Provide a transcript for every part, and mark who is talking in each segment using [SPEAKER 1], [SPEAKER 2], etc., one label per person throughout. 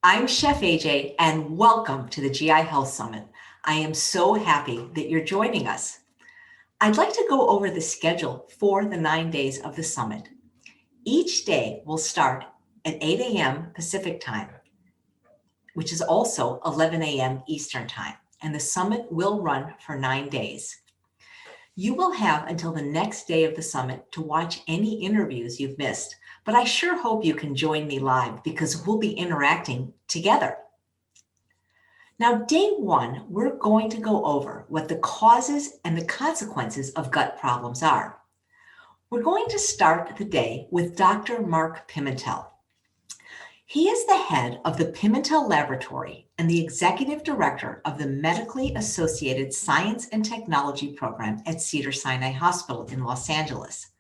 [SPEAKER 1] I'm Chef AJ, and welcome to the GI Health Summit. I am so happy that you're joining us. I'd like to go over the schedule for the 9 days of the summit. Each day will start at 8 a.m. Pacific time, which is also 11 a.m. Eastern time, and the summit will run for 9 days. You will have until the next day of the summit to watch any interviews you've missed, but I sure hope you can join me live because we'll be interacting together. Now, day one, we're going to go over what the causes and the consequences of gut problems are. We're going to start the day with Dr. Mark Pimentel. He is the head of the Pimentel Laboratory and the executive director of the Medically Associated Science and Technology Program at Cedars-Sinai Hospital in Los Angeles.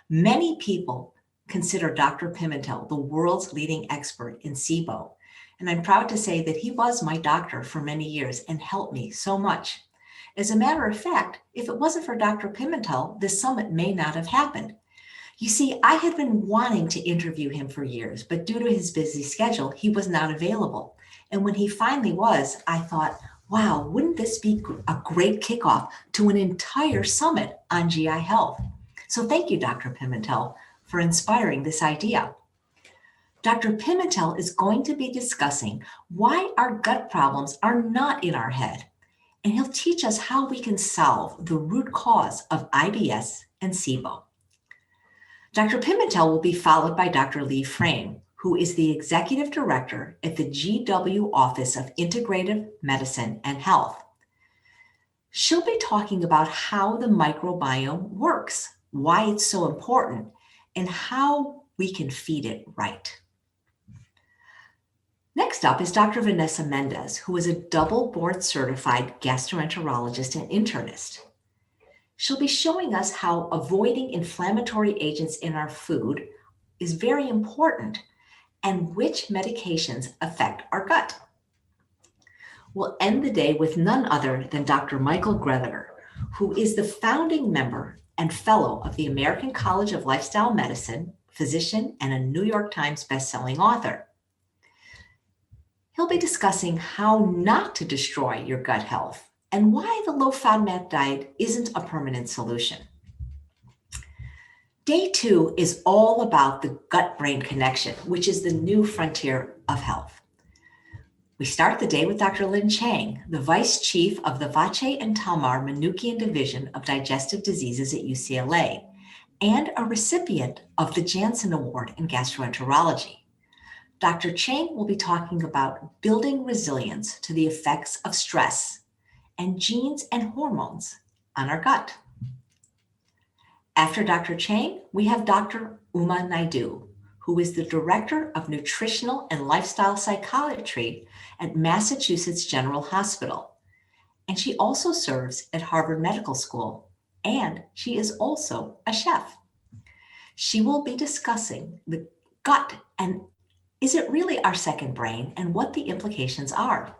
[SPEAKER 1] Many people consider Dr. Pimentel the world's leading expert in SIBO. And I'm proud to say that he was my doctor for many years and helped me so much. As a matter of fact, if it wasn't for Dr. Pimentel, this summit may not have happened. You see, I had been wanting to interview him for years, but due to his busy schedule, he was not available. And when he finally was, I thought, wow, wouldn't this be a great kickoff to an entire summit on GI health? So thank you, Dr. Pimentel, for inspiring this idea. Dr. Pimentel is going to be discussing why our gut problems are not in our head, and he'll teach us how we can solve the root cause of IBS and SIBO. Dr. Pimentel will be followed by Dr. Lee Frame, who is the Executive Director at the GW Office of Integrative Medicine and Health. She'll be talking about how the microbiome works, why it's so important, and how we can feed it right. Next up is Dr. Vanessa Mendez, who is a double board-certified gastroenterologist and internist. She'll be showing us how avoiding inflammatory agents in our food is very important and which medications affect our gut. We'll end the day with none other than Dr. Michael Grether, who is the founding member and fellow of the American College of Lifestyle Medicine, physician, and a New York Times bestselling author. He'll be discussing how not to destroy your gut health and why the low FODMAP diet isn't a permanent solution. Day two is all about the gut-brain connection, which is the new frontier of health. We start the day with Dr. Lin Chang, the Vice Chief of the Vache and Talmar Manukian Division of Digestive Diseases at UCLA, and a recipient of the Janssen Award in Gastroenterology. Dr. Chang will be talking about building resilience to the effects of stress and genes and hormones on our gut. After Dr. Chang, we have Dr. Uma Naidu, who is the Director of Nutritional and Lifestyle Psychiatry at Massachusetts General Hospital. And she also serves at Harvard Medical School, and she is also a chef. She will be discussing the gut and is it really our second brain and what the implications are.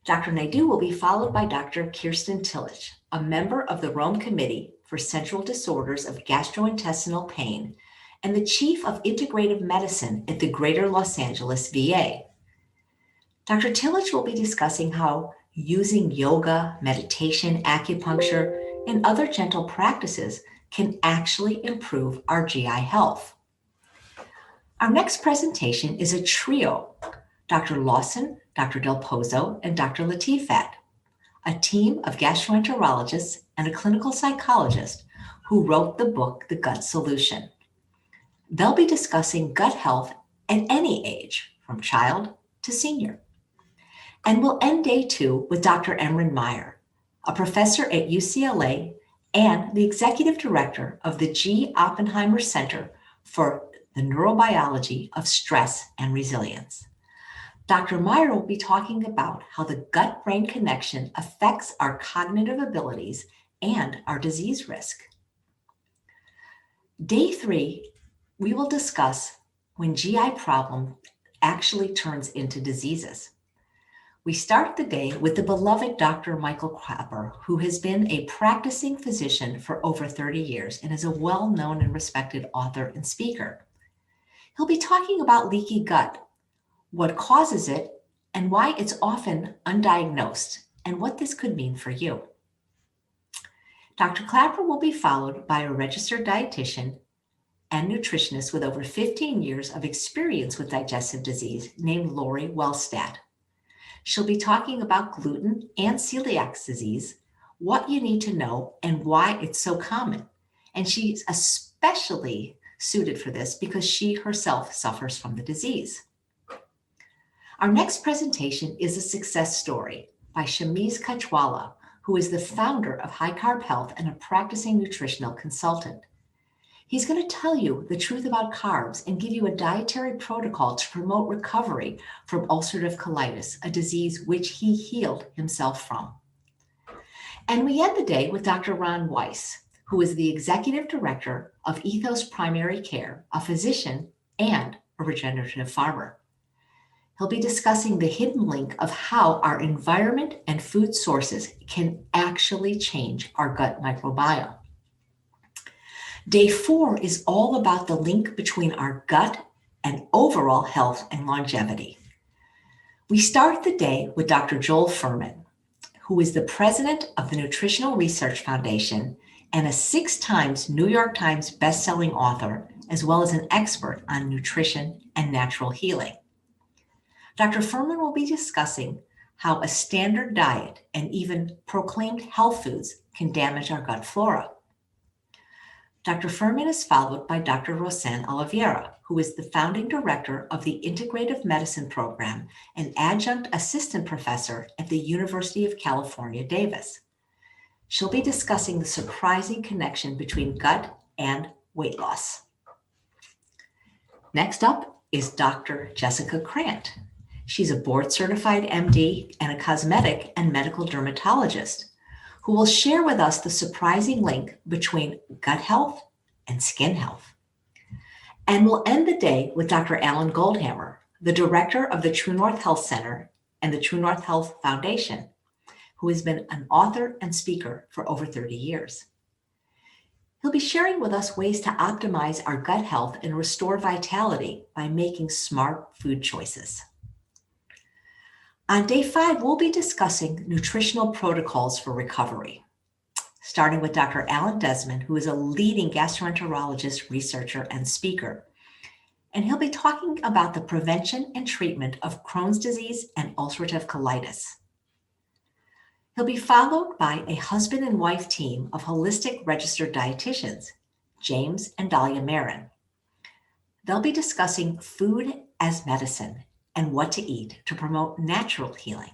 [SPEAKER 1] Dr. Naidu will be followed by Dr. Kirsten Tillich, a member of the Rome Committee for Central Disorders of Gastrointestinal Pain and the Chief of Integrative Medicine at the Greater Los Angeles VA. Dr. Tillich will be discussing how using yoga, meditation, acupuncture, and other gentle practices can actually improve our GI health. Our next presentation is a trio, Dr. Lawson, Dr. Del Pozo, and Dr. Latifat, a team of gastroenterologists and a clinical psychologist who wrote the book, The Gut Solution. They'll be discussing gut health at any age, from child to senior. And we'll end day two with Dr. Emran Meyer, a professor at UCLA and the executive director of the G. Oppenheimer Center for the Neurobiology of Stress and Resilience. Dr. Meyer will be talking about how the gut-brain connection affects our cognitive abilities and our disease risk. Day three, we will discuss when GI problem actually turns into diseases. We start the day with the beloved Dr. Michael Clapper, who has been a practicing physician for over 30 years and is a well-known and respected author and speaker. He'll be talking about leaky gut, what causes it, and why it's often undiagnosed, and what this could mean for you. Dr. Clapper will be followed by a registered dietitian and nutritionist with over 15 years of experience with digestive disease named Lori Wellstad. She'll be talking about gluten and celiac disease, what you need to know, and why it's so common. And she's especially suited for this because she herself suffers from the disease. Our next presentation is a success story by Shamiz Kachwala, who is the founder of High Carb Health and a practicing nutritional consultant. He's going to tell you the truth about carbs and give you a dietary protocol to promote recovery from ulcerative colitis, a disease which he healed himself from. And we end the day with Dr. Ron Weiss, who is the executive director of Ethos Primary Care, a physician and a regenerative farmer. He'll be discussing the hidden link of how our environment and food sources can actually change our gut microbiome. Day 4 is all about the link between our gut and overall health and longevity. We start the day with Dr. Joel Fuhrman, who is the president of the Nutritional Research Foundation and a 6 times New York Times bestselling author, as well as an expert on nutrition and natural healing. Dr. Fuhrman will be discussing how a standard diet and even proclaimed health foods can damage our gut flora. Dr. Fuhrman is followed by Dr. Rosanne Oliveira, who is the founding director of the Integrative Medicine Program and adjunct assistant professor at the University of California, Davis. She'll be discussing the surprising connection between gut and weight loss. Next up is Dr. Jessica Krant. She's a board-certified MD and a cosmetic and medical dermatologist who will share with us the surprising link between gut health and skin health. And we'll end the day with Dr. Alan Goldhammer, the director of the True North Health Center and the True North Health Foundation, who has been an author and speaker for over 30 years. He'll be sharing with us ways to optimize our gut health and restore vitality by making smart food choices. On day 5, we'll be discussing nutritional protocols for recovery, starting with Dr. Alan Desmond, who is a leading gastroenterologist, researcher, and speaker. And he'll be talking about the prevention and treatment of Crohn's disease and ulcerative colitis. He'll be followed by a husband and wife team of holistic registered dietitians, James and Dahlia Marin. They'll be discussing food as medicine and what to eat to promote natural healing.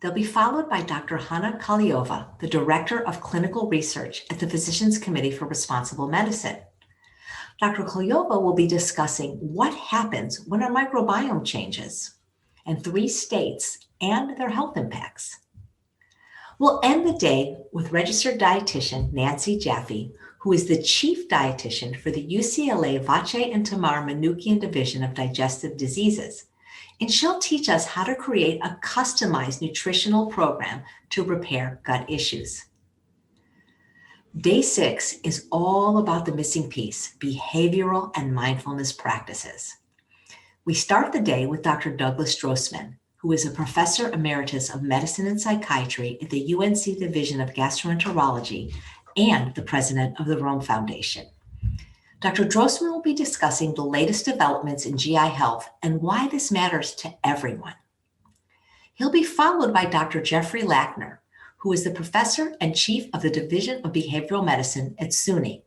[SPEAKER 1] They'll be followed by Dr. Hanna Kaliova, the Director of Clinical Research at the Physicians Committee for Responsible Medicine. Dr. Kaliova will be discussing what happens when our microbiome changes and 3 states and their health impacts. We'll end the day with registered dietitian Nancy Jaffe, who is the chief dietitian for the UCLA Vache and Tamar Manoukian Division of Digestive Diseases. And she'll teach us how to create a customized nutritional program to repair gut issues. Day 6 is all about the missing piece, behavioral and mindfulness practices. We start the day with Dr. Douglas Strossman, who is a professor emeritus of medicine and psychiatry at the UNC Division of Gastroenterology and the president of the Rome Foundation. Dr. Drossman will be discussing the latest developments in GI health and why this matters to everyone. He'll be followed by Dr. Jeffrey Lackner, who is the professor and chief of the Division of Behavioral Medicine at SUNY.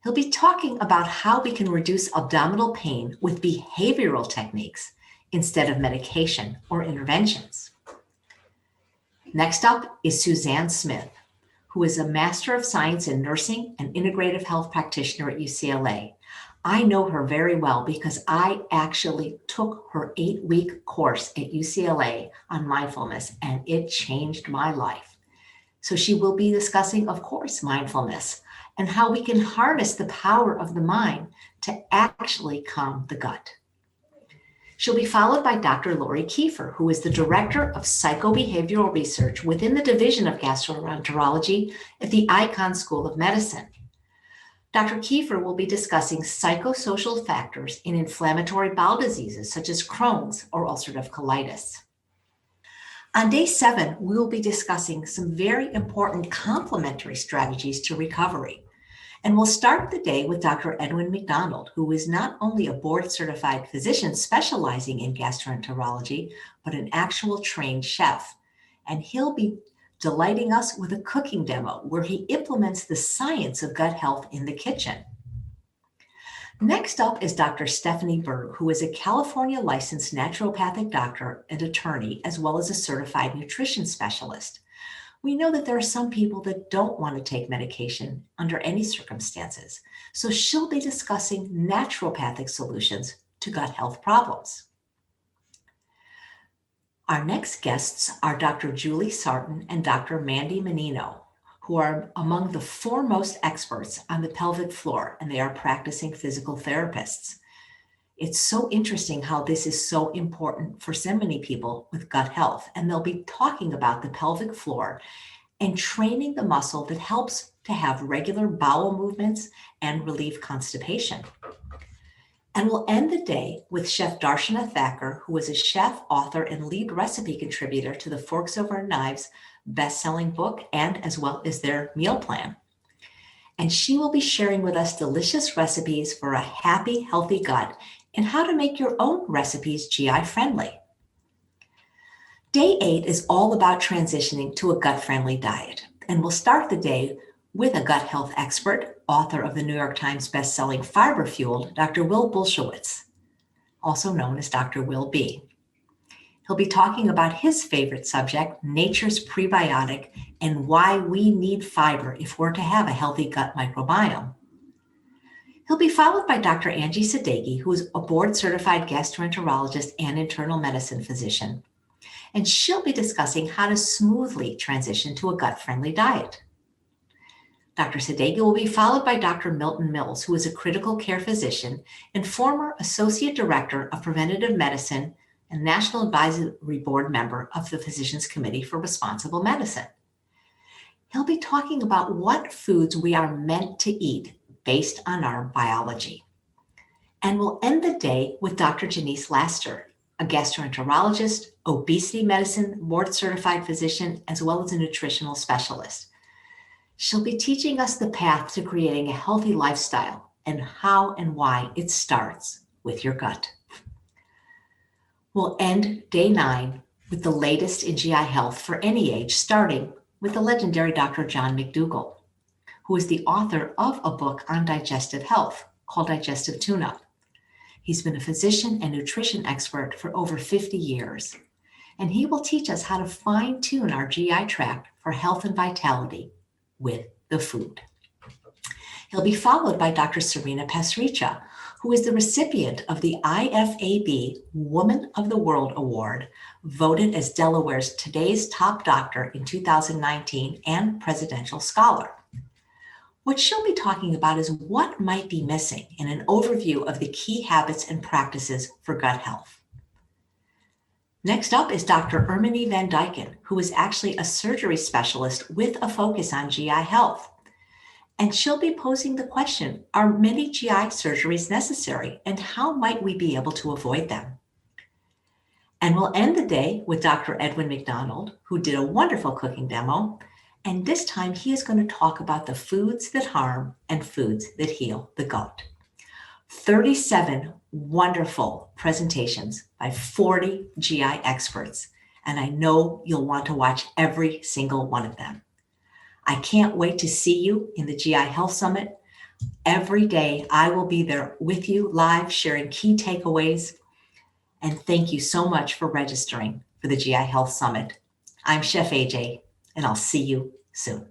[SPEAKER 1] He'll be talking about how we can reduce abdominal pain with behavioral techniques instead of medication or interventions. Next up is Suzanne Smith, who is a Master of Science in Nursing and Integrative Health Practitioner at UCLA. I know her very well because I actually took her 8-week course at UCLA on mindfulness, and it changed my life. So she will be discussing, of course, mindfulness and how we can harness the power of the mind to actually calm the gut. She'll be followed by Dr. Lori Kiefer, who is the Director of Psychobehavioral Research within the Division of Gastroenterology at the Icahn School of Medicine. Dr. Kiefer will be discussing psychosocial factors in inflammatory bowel diseases such as Crohn's or ulcerative colitis. On day 7, we will be discussing some very important complementary strategies to recovery. And we'll start the day with Dr. Edwin McDonald, who is not only a board-certified physician specializing in gastroenterology, but an actual trained chef. And he'll be delighting us with a cooking demo where he implements the science of gut health in the kitchen. Next up is Dr. Stephanie Berg, who is a California licensed naturopathic doctor and attorney, as well as a certified nutrition specialist. We know that there are some people that don't want to take medication under any circumstances, so she'll be discussing naturopathic solutions to gut health problems. Our next guests are Dr. Julie Sarton and Dr. Mandy Menino, who are among the foremost experts on the pelvic floor, and they are practicing physical therapists. It's so interesting how this is so important for so many people with gut health, and they'll be talking about the pelvic floor and training the muscle that helps to have regular bowel movements and relieve constipation. And we'll end the day with Chef Darshana Thakur, who is a chef, author, and lead recipe contributor to the Forks Over Knives best-selling book, and as well as their meal plan. And she will be sharing with us delicious recipes for a happy, healthy gut and how to make your own recipes GI friendly. Day 8 is all about transitioning to a gut-friendly diet. And we'll start the day with a gut health expert, author of the New York Times best-selling Fiber Fueled, Dr. Will Bulsiewicz, also known as Dr. Will B. He'll be talking about his favorite subject, nature's prebiotic, and why we need fiber if we're to have a healthy gut microbiome. He'll be followed by Dr. Angie Sadeghi, who is a board-certified gastroenterologist and internal medicine physician. And she'll be discussing how to smoothly transition to a gut-friendly diet. Dr. Sadeghi will be followed by Dr. Milton Mills, who is a critical care physician and former Associate Director of Preventative Medicine and National Advisory Board member of the Physicians Committee for Responsible Medicine. He'll be talking about what foods we are meant to eat based on our biology. And we'll end the day with Dr. Janice Laster, a gastroenterologist, obesity medicine board-certified physician, as well as a nutritional specialist. She'll be teaching us the path to creating a healthy lifestyle and how and why it starts with your gut. We'll end day 9 with the latest in GI health for any age, starting with the legendary Dr. John McDougall, who is the author of a book on digestive health called Digestive Tune-Up. He's been a physician and nutrition expert for over 50 years, and he will teach us how to fine-tune our GI tract for health and vitality with the food. He'll be followed by Dr. Serena Pasricha, who is the recipient of the IFAB Woman of the World Award, voted as Delaware's Today's Top Doctor in 2019 and Presidential Scholar. What she'll be talking about is what might be missing in an overview of the key habits and practices for gut health. Next up is Dr. Erminie Van Dyken, who is actually a surgery specialist with a focus on GI health. And she'll be posing the question, are many GI surgeries necessary, and how might we be able to avoid them? And we'll end the day with Dr. Edwin McDonald, who did a wonderful cooking demo. And this time he is going to talk about the foods that harm and foods that heal the gut. 37 wonderful presentations by 40 GI experts, and I know you'll want to watch every single one of them. I can't wait to see you in the GI Health Summit. Every day I will be there with you live sharing key takeaways, and thank you so much for registering for the GI Health Summit. I'm Chef AJ, and I'll see you soon.